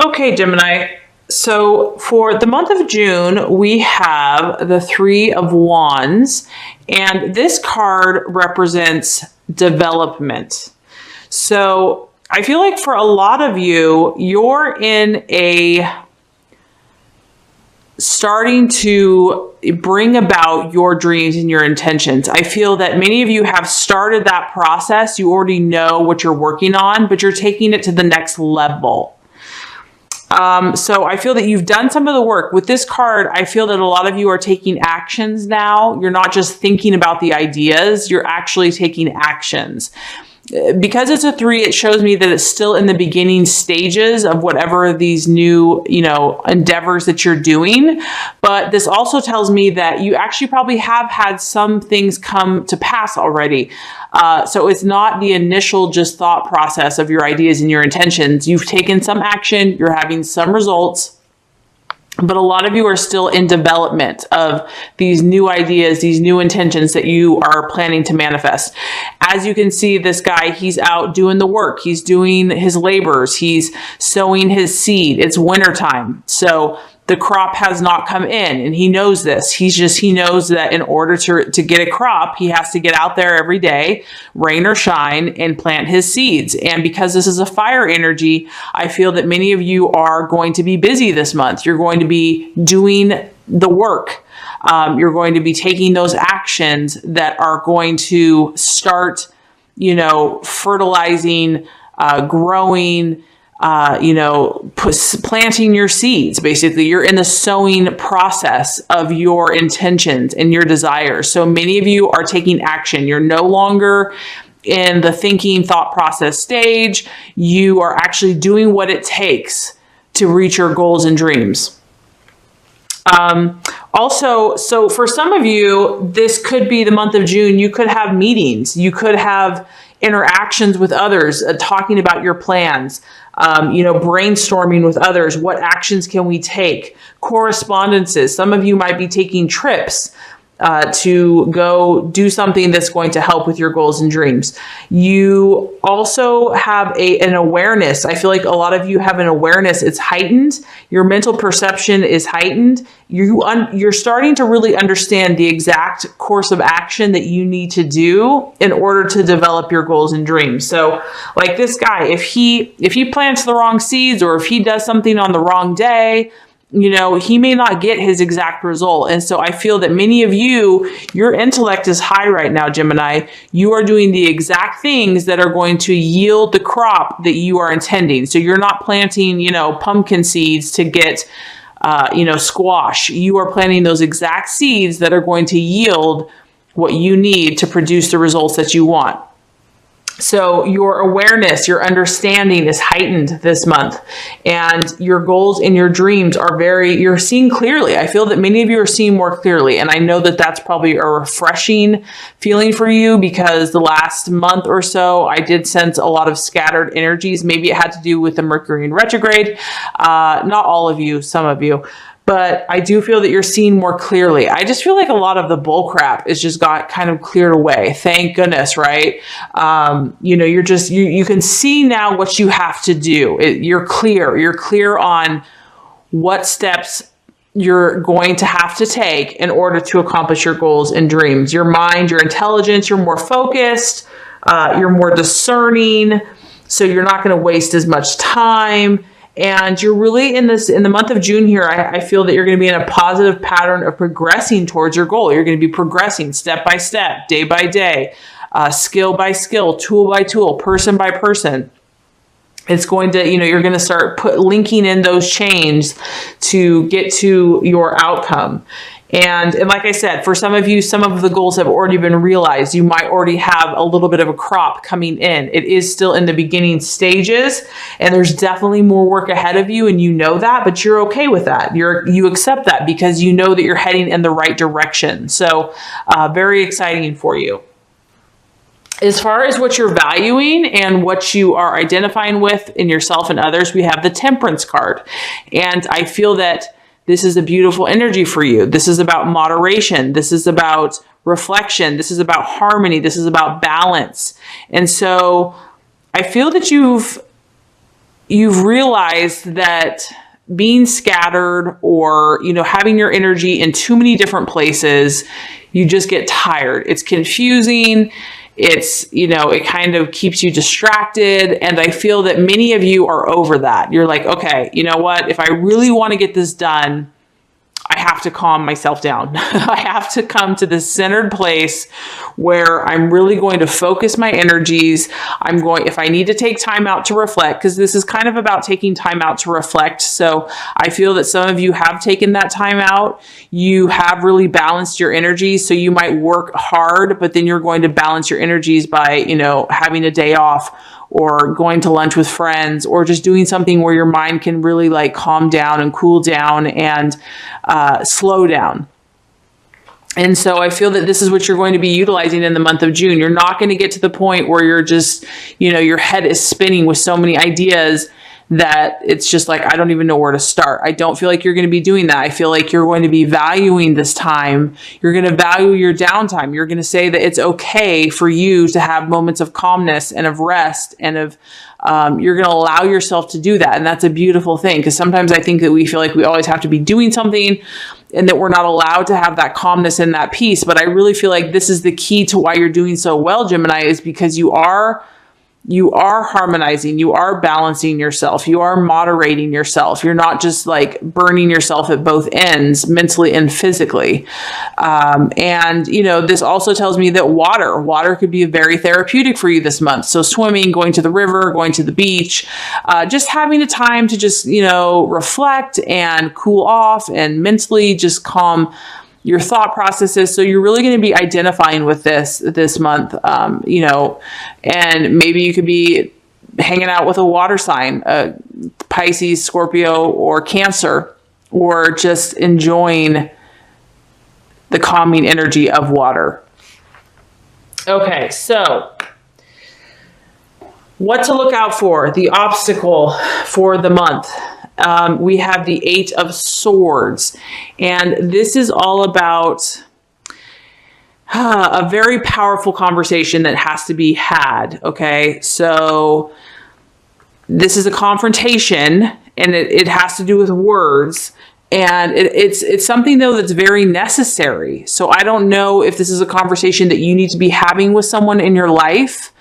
Okay, Gemini. So for the month of June, we have the Three of Wands, and this card represents development. So I feel like for a lot of you, you're in a starting to bring about your dreams and your intentions. I feel that many of you have started that process. You already know what you're working on, but you're taking it to the next level. So I feel that you've done some of the work with this card. I feel that a lot of you are taking actions now. You're not just thinking about the ideas, you're actually taking actions. Because it's a 3, it shows me that it's still in the beginning stages of whatever these new, endeavors that you're doing. But this also tells me that you actually probably have had some things come to pass already. So it's not the initial just thought process of your ideas and your intentions. You've taken some action, you're having some results. But a lot of you are still in development of these new ideas, these new intentions that you are planning to manifest. As you can see, this guy, he's out doing the work. He's doing his labors. He's sowing his seed. It's wintertime. So the crop has not come in, and he knows this. He knows that in order to get a crop, he has to get out there every day, rain or shine, and plant his seeds. And because this is a fire energy, I feel that many of you are going to be busy this month. You're going to be doing the work. You're going to be taking those actions that are going to start, fertilizing, growing, planting your seeds. Basically, you're in the sowing process of your intentions and your desires. So many of you are taking action. You're no longer in the thinking thought process stage. You are actually doing what it takes to reach your goals and dreams. Also, so for some of you, this could be the month of June. You could have meetings. You could have interactions with others, talking about your plans, brainstorming with others. What actions can we take? Correspondences. Some of you might be taking trips to go do something that's going to help with your goals and dreams. You also have an awareness. I feel like a lot of you have an awareness. It's heightened. Your mental perception is heightened. You're starting to really understand the exact course of action that you need to do in order to develop your goals and dreams. So like this guy, if he plants the wrong seeds, or if he does something on the wrong day, he may not get his exact result. And so I feel that many of you, your intellect is high right now, Gemini. You are doing the exact things that are going to yield the crop that you are intending. So you're not planting, pumpkin seeds to get, squash. You are planting those exact seeds that are going to yield what you need to produce the results that you want. So your awareness, your understanding is heightened this month, and your goals and your dreams are you're seeing clearly. I feel that many of you are seeing more clearly. And I know that that's probably a refreshing feeling for you, because the last month or so, I did sense a lot of scattered energies. Maybe it had to do with the Mercury in retrograde. Not all of you, some of you. But I do feel that you're seeing more clearly. I just feel like a lot of the bull crap is just got kind of cleared away. Thank goodness, right? You can see now what you have to do. You're clear. You're clear on what steps you're going to have to take in order to accomplish your goals and dreams. Your mind, your intelligence, you're more focused. You're more discerning. So you're not going to waste as much time. And you're really in the month of June here, I feel that you're going to be in a positive pattern of progressing towards your goal. You're going to be progressing step by step, day by day, skill by skill, tool by tool, person by person. It's going to, you're going to start linking in those chains to get to your outcome. And like I said, for some of you, some of the goals have already been realized. You might already have a little bit of a crop coming in. It is still in the beginning stages, and there's definitely more work ahead of you, and you know that, but you're okay with that. You accept that because you know that you're heading in the right direction. So very exciting for you. As far as what you're valuing and what you are identifying with in yourself and others, we have the Temperance card. And I feel that this is a beautiful energy for you. This is about moderation. This is about reflection. This is about harmony. This is about balance. And so I feel that you've you've realized that being scattered or, having your energy in too many different places, you just get tired. It's confusing. It's, it kind of keeps you distracted. And I feel that many of you are over that. You're like, okay, you know what? If I really want to get this done, I have to calm myself down. I have to come to this centered place where I'm really going to focus my energies. If I need to take time out to reflect, because this is kind of about taking time out to reflect. So I feel that some of you have taken that time out. You have really balanced your energies. So you might work hard, but then you're going to balance your energies by, having a day off, or going to lunch with friends, or just doing something where your mind can really like calm down and cool down and slow down. And so I feel that this is what you're going to be utilizing in the month of June. You're not going to get to the point where you're just, your head is spinning with so many ideas that it's just like, I don't even know where to start. I don't feel like you're going to be doing that. I feel like you're going to be valuing this time. You're going to value your downtime. You're going to say that it's okay for you to have moments of calmness and of rest and of, you're going to allow yourself to do that. And that's a beautiful thing, because sometimes I think that we feel like we always have to be doing something and that we're not allowed to have that calmness and that peace. But I really feel like this is the key to why you're doing so well, Gemini, is because you are harmonizing, you are balancing yourself, you are moderating yourself. You're not just like burning yourself at both ends, mentally and physically. And this also tells me that water could be very therapeutic for you this month. So swimming, going to the river, going to the beach, just having a time to just, reflect and cool off and mentally just calm your thought processes. So you're really going to be identifying with this month, and maybe you could be hanging out with a water sign, Pisces, Scorpio, or Cancer, or just enjoying the calming energy of water. Okay, so what to look out for, the obstacle for the month. We have the 8 of Swords, and this is all about a very powerful conversation that has to be had. Okay, so this is a confrontation, and it has to do with words, and it's something though that's very necessary. So I don't know if this is a conversation that you need to be having with someone in your life,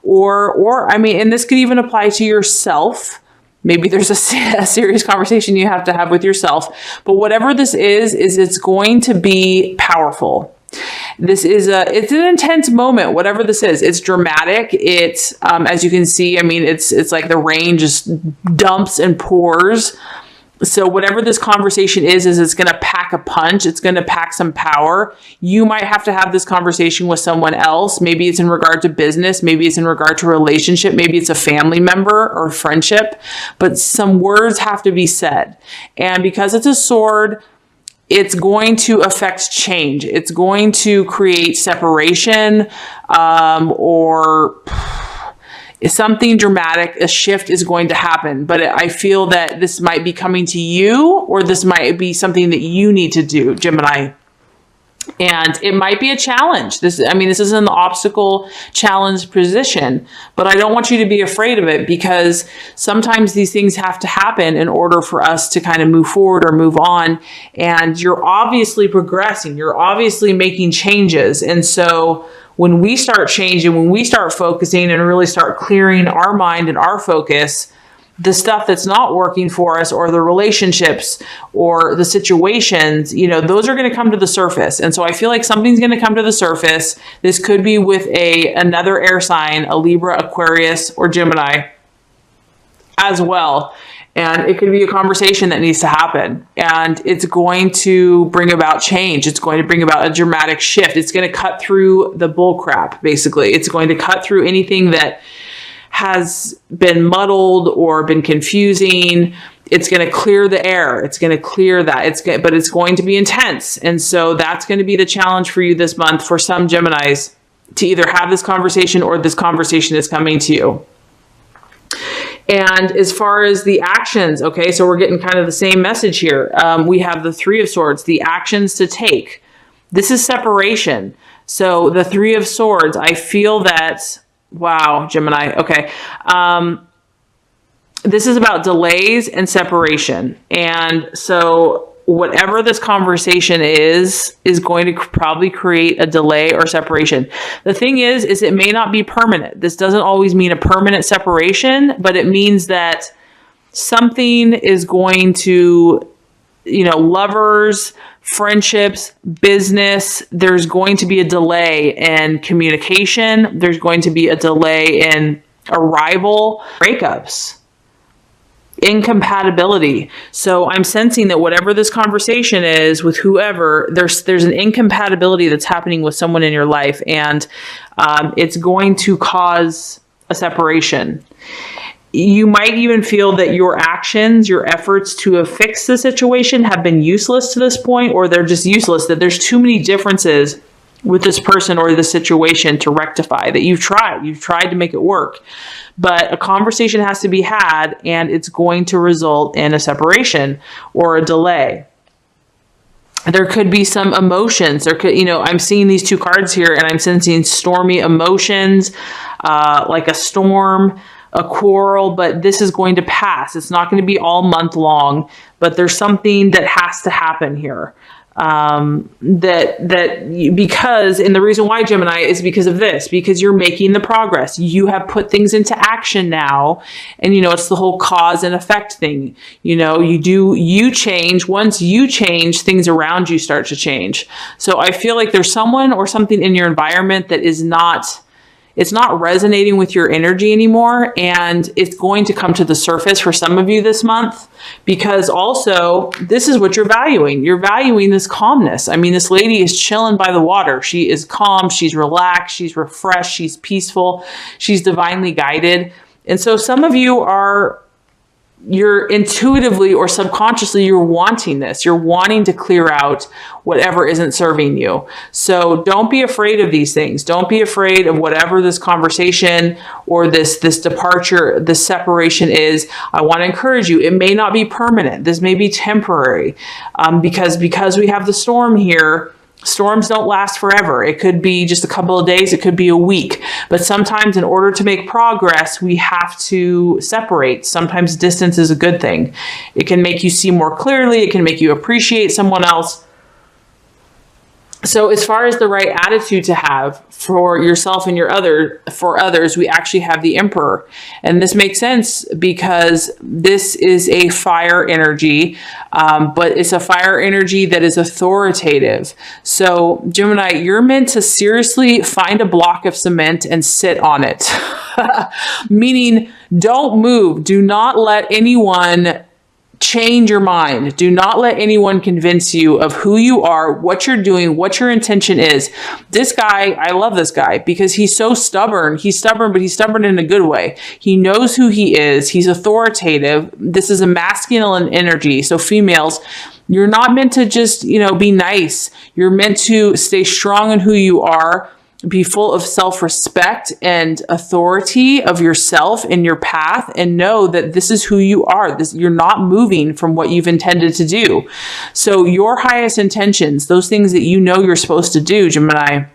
or and this could even apply to yourself. Maybe there's a serious conversation you have to have with yourself, but whatever this is it's going to be powerful. It's an intense moment, whatever this is. It's dramatic. It's, as you can see, it's like the rain just dumps and pours. So whatever this conversation is it's going to pack a punch. It's going to pack some power. You might have to have this conversation with someone else. Maybe it's in regard to business. Maybe it's in regard to relationship. Maybe it's a family member or friendship, but some words have to be said. And because it's a sword, it's going to affect change. It's going to create separation, or something dramatic. A shift is going to happen, but I feel that this might be coming to you, or this might be something that you need to do, Gemini. And it might be a challenge. This is an obstacle challenge position, but I don't want you to be afraid of it, because sometimes these things have to happen in order for us to kind of move forward or move on. And you're obviously progressing. You're obviously making changes. And so when we start changing, when we start focusing and really start clearing our mind and our focus, the stuff that's not working for us, or the relationships or the situations, those are going to come to the surface. And so I feel like something's going to come to the surface. This could be with another air sign, a Libra, Aquarius, or Gemini as well. And it could be a conversation that needs to happen, and it's going to bring about change. It's going to bring about a dramatic shift. It's going to cut through the bull crap, basically. It's going to cut through anything that has been muddled or been confusing. It's going to clear the air. It's going to clear that. But it's going to be intense. And so that's going to be the challenge for you this month for some Geminis, to either have this conversation or this conversation is coming to you. And as far as the actions, okay, so we're getting kind of the same message here. We have the 3 of Swords, the actions to take. This is separation. So the 3 of Swords, I feel that, wow, Gemini, okay. this is about delays and separation. And so whatever this conversation is going to probably create a delay or separation. The thing is it may not be permanent. This doesn't always mean a permanent separation, but it means that something is going to, lovers, friendships, business, there's going to be a delay in communication. There's going to be a delay in arrival, breakups, incompatibility. So I'm sensing that whatever this conversation is with whoever, there's an incompatibility that's happening with someone in your life, and it's going to cause a separation. You might even feel that your actions, your efforts to have fixed the situation have been useless to this point, or they're just useless, that there's too many differences with this person or the situation to rectify, that you've tried to make it work. But a conversation has to be had, and it's going to result in a separation or a delay. There could be some emotions. There could, I'm seeing these two cards here, and I'm sensing stormy emotions, like a storm, a quarrel, but this is going to pass. It's not going to be all month long, but there's something that has to happen here. And the reason why, Gemini, is because of this, because you're making the progress. You have put things into action now, and it's the whole cause and effect thing. You change. Once you change, things around you start to change. So I feel like there's someone or something in your environment that it's not resonating with your energy anymore, and it's going to come to the surface for some of you this month, because also this is what you're valuing. You're valuing this calmness. I mean, this lady is chilling by the water. She is calm. She's relaxed. She's refreshed. She's peaceful. She's divinely guided. And so some of you you're intuitively or subconsciously, you're wanting this. You're wanting to clear out whatever isn't serving you. So don't be afraid of these things. Don't be afraid of whatever this conversation or this departure, this separation is. I want to encourage you. It may not be permanent. This may be temporary, because we have the storm here. Storms don't last forever. It could be just a couple of days. It could be a week. But sometimes in order to make progress, we have to separate. Sometimes distance is a good thing. It can make you see more clearly. It can make you appreciate someone else. So as far as the right attitude to have for yourself and for others, we actually have the Emperor. And this makes sense because this is a fire energy, but it's a fire energy that is authoritative. So Gemini, you're meant to seriously find a block of cement and sit on it. Meaning, don't move. Do not let anyone change your mind. Do not let anyone convince you of who you are, what you're doing, what your intention is. This guy, I love this guy because he's so stubborn. He's stubborn, but he's stubborn in a good way. He knows who he is. He's authoritative. This is a masculine energy. So females, you're not meant to just, be nice. You're meant to stay strong in who you are. Be full of self-respect and authority of yourself and your path, and know that this is who you are. You're not moving from what you've intended to do. So your highest intentions, those things that you're supposed to do, Gemini,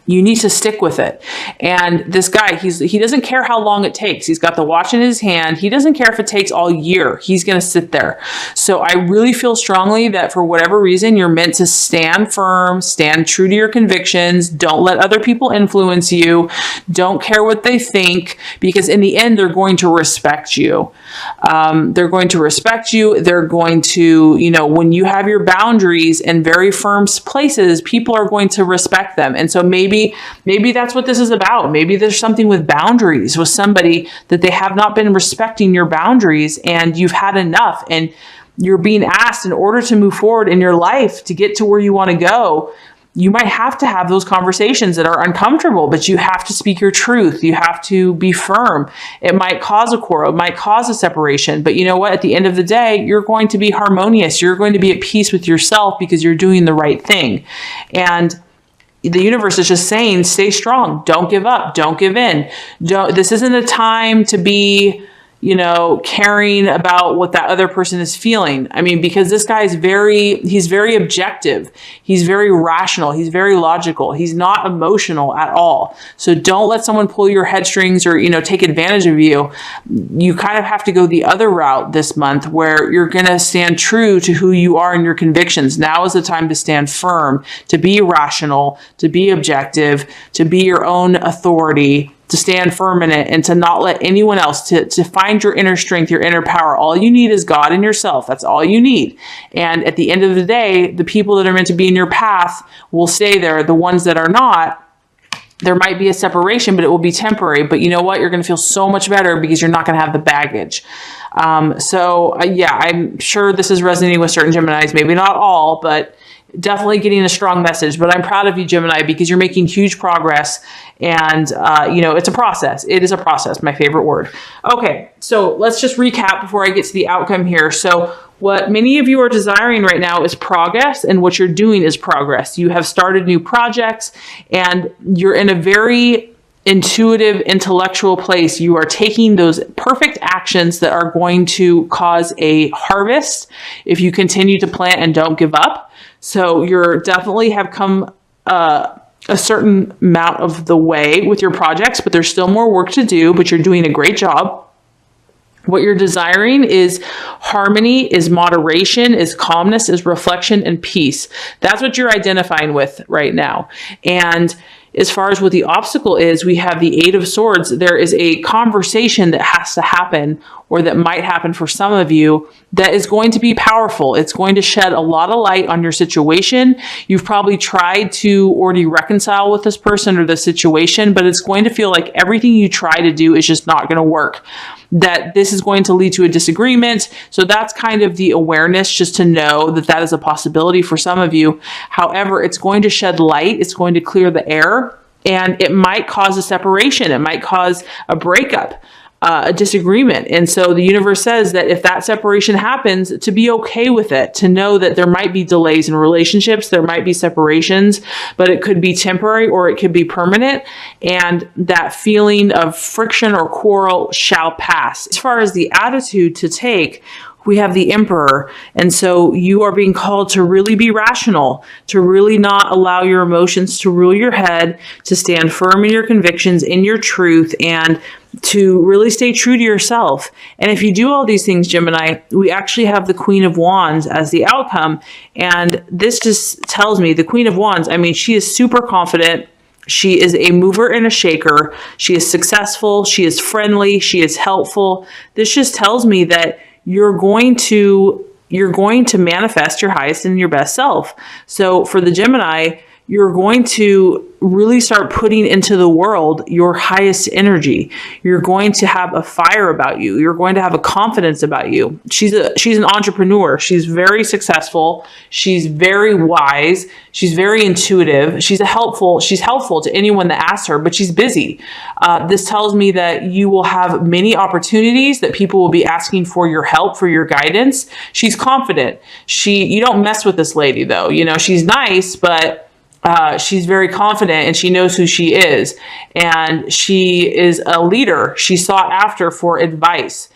you need to stick with it. And this guy, he doesn't care how long it takes. He's got the watch in his hand. He doesn't care if it takes all year. He's going to sit there. So I really feel strongly that for whatever reason, you're meant to stand firm, stand true to your convictions. Don't let other people influence you. Don't care what they think, because in the end, they're going to respect you. They're going to respect you. They're going to, when you have your boundaries in very firm places, people are going to respect them. And so maybe that's what this is about. Maybe there's something with boundaries with somebody that they have not been respecting your boundaries, and you've had enough, and you're being asked, in order to move forward in your life, to get to where you want to go, you might have to have those conversations that are uncomfortable, but you have to speak your truth. You have to be firm. It might cause a quarrel. It might cause a separation. But you know what? At the end of the day, you're going to be harmonious. You're going to be at peace with yourself because you're doing the right thing. And the universe is just saying, stay strong. Don't give up. Don't give in. This isn't a time to be, caring about what that other person is feeling. I mean, because this guy is he's very objective. He's very rational. He's very logical. He's not emotional at all. So don't let someone pull your headstrings or, take advantage of you. You kind of have to go the other route this month, where you're going to stand true to who you are and your convictions. Now is the time to stand firm, to be rational, to be objective, to be your own authority, to stand firm in it, and to not let anyone else, to find your inner strength, your inner power. All you need is God and yourself. That's all you need. And at the end of the day, the people that are meant to be in your path will stay there. The ones that are not, there might be a separation, but it will be temporary. But you know what? You're going to feel so much better because you're not going to have the baggage. I'm sure this is resonating with certain Geminis, maybe not all, but definitely getting a strong message. But I'm proud of you, Gemini, because you're making huge progress. And, it's a process. It is a process, my favorite word. Okay, so let's just recap before I get to the outcome here. So what many of you are desiring right now is progress, and what you're doing is progress. You have started new projects, and you're in a very intuitive, intellectual place. You are taking those perfect actions that are going to cause a harvest if you continue to plant and don't give up. So you're definitely have come a certain amount of the way with your projects, but there's still more work to do, but you're doing a great job. What you're desiring is harmony, is moderation, is calmness, is reflection, and peace. That's what you're identifying with right now. And as far as what the obstacle is, we have the Eight of Swords. There is a conversation that has to happen, or that might happen for some of you, that is going to be powerful. It's going to shed a lot of light on your situation. You've probably tried to already reconcile with this person or the situation, but it's going to feel like everything you try to do is just not going to work. That this is going to lead to a disagreement. So that's kind of the awareness, just to know that that is a possibility for some of you. However, it's going to shed light. It's going to clear the air, and it might cause a separation. It might cause a breakup, a disagreement. And so the universe says that if that separation happens, to be okay with it, to know that there might be delays in relationships, there might be separations, but it could be temporary or it could be permanent. And that feeling of friction or quarrel shall pass. As far as the attitude to take, we have the Emperor. And so you are being called to really be rational, to really not allow your emotions to rule your head, to stand firm in your convictions, in your truth, and to really stay true to yourself. And if you do all these things, Gemini, we actually have the Queen of Wands as the outcome. And this just tells me the Queen of Wands, she is super confident. She is a mover and a shaker. She is successful. She is friendly. She is helpful. This just tells me that you're going to manifest your highest and your best self. So for the Gemini, you're going to really start putting into the world your highest energy. You're going to have a fire about you. You're going to have a confidence about you. She's an entrepreneur. She's very successful. She's very wise. She's very intuitive. She's helpful to anyone that asks her, but she's busy. This tells me that you will have many opportunities, that people will be asking for your help, for your guidance. She's confident. You don't mess with this lady though. She's nice, but she's very confident, and she knows who she is, and she is a leader. She's sought after for advice.